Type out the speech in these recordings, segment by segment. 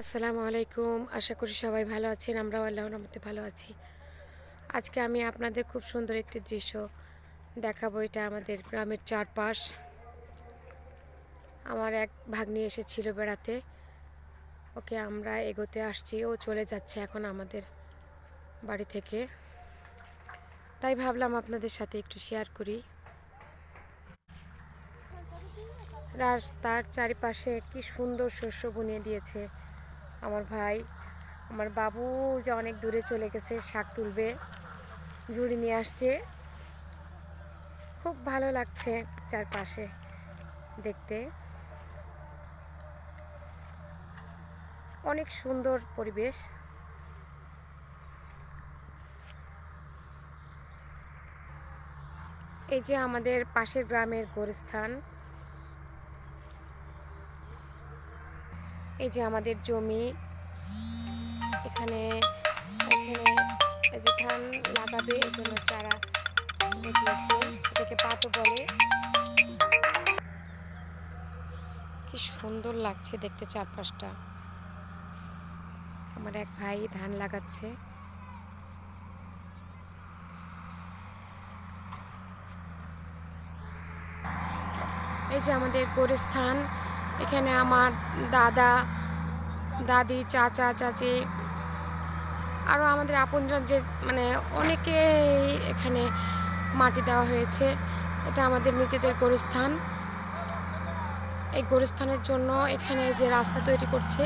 আসসালামু আলাইকুম। আশা করি সবাই ভালো আছেন। আমরাও আল্লাহর রহমতে ভালো আছি। আজকে আমি আপনাদের খুব সুন্দর একটি দৃশ্য দেখাবো। এটা আমাদের গ্রামের চারপাশ। আমার এক ভাগ্নি এসেছিল বেড়াতে, ওকে আমরা এগোতে আসছি, ও চলে যাচ্ছে এখন আমাদের বাড়ি থেকে। তাই ভাবলাম আপনাদের সাথে একটু শেয়ার করি। রাস্তার চারিপাশে কি সুন্দর শস্য বুনিয়ে দিয়েছে আমার ভাই। আমার বাবু যে অনেক দূরে চলে গেছে, শাক তুলবে, ঝুড়ি নিয়ে আসছে। খুব ভালো লাগছে চারপাশে দেখতে, অনেক সুন্দর পরিবেশ। এই যে আমাদের পাশের গ্রামের গোরস্থান, এই যে আমাদের জমি, এখানে এই যে ধান লাগাবে, এই জন্য চারা বসিয়েছে, এটাকে পাতো বলে। কি সুন্দর লাগছে দেখতে চারপাশটা। আমার এক ভাই ধান লাগাচ্ছে। এই যে আমাদের গোরস্থান, এখানে আমার দাদা দাদি, চাচা চাচি, আরও আমাদের আপনজন যে অনেকে এখানে মাটি দেওয়া হয়েছে। এটা আমাদের নিজেদের গোরস্থান। এই গোরস্থানের জন্য এখানে যে রাস্তা তৈরি করছে,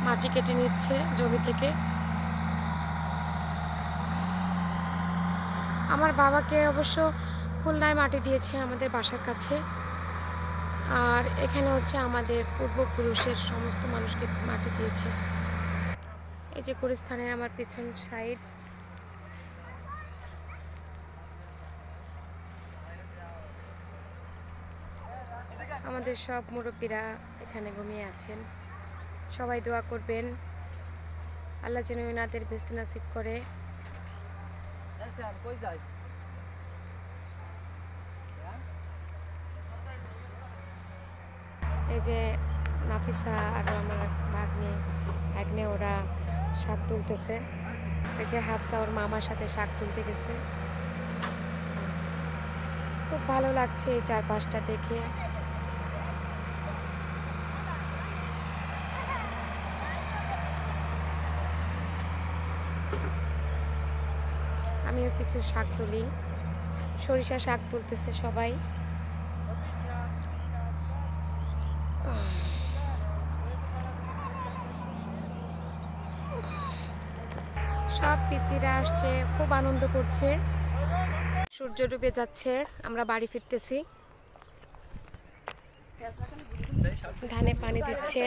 মাটি কেটে নিচ্ছে জমি থেকে। আমার বাবাকে অবশ্য খুলনায় মাটি দিয়েছে আমাদের বাসার কাছে। আর এখানে হচ্ছে আমাদের পূর্বপুরুষের সমস্ত মানুষকে মাটি দিয়েছে। এই যে গোরস্থানের আমার পেছন সাইড, আমাদের সব মুরব্বীরা এখানে ঘুমিয়ে আছেন। সবাই দোয়া করবেন, আল্লাহ যেন ওনাদের বেস্ত নসিব করে। এই যে নাফিসা আর আমার ভাগ্নে ওরা শাক তুলতেছে। এই যে হাফসা ওর মামার সাথে শাক তুলতে গেছে। খুব ভালো লাগছে এই চারপাশটা দেখে। আমিও কিছু শাক তুলি, সরিষা শাক তুলতেছে সবাই। সব পিচিরা আসছে, খুব আনন্দ করছে। সূর্য ডুবে যাচ্ছে, আমরা বাড়ি ফিরতেছি। ধানে পানি দিচ্ছে,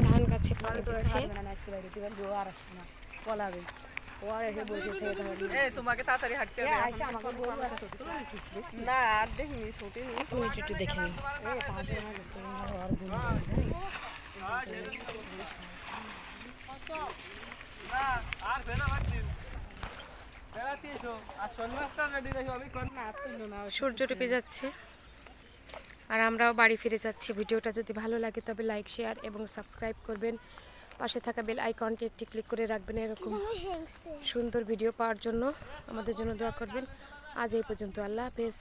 ধান গাছে পানি দিচ্ছে। তোমাকে তাড়াতাড়ি হাঁটতে হবে। না আর দেখিনি, ছুটি নেই। এক মিনিট একটু দেখে নিই। সূর্য ডুবে যাচ্ছে আর আমরাও বাড়ি ফিরে যাচ্ছি। ভিডিওটা যদি ভালো লাগে তবে লাইক, শেয়ার এবং সাবস্ক্রাইব করবেন। পাশে থাকা বেল আইকনটি একটি ক্লিক করে রাখবেন। এরকম সুন্দর ভিডিও পাওয়ার জন্য আমাদের জন্য দোয়া করবেন। আজ এই পর্যন্ত। আল্লাহ হাফেজ।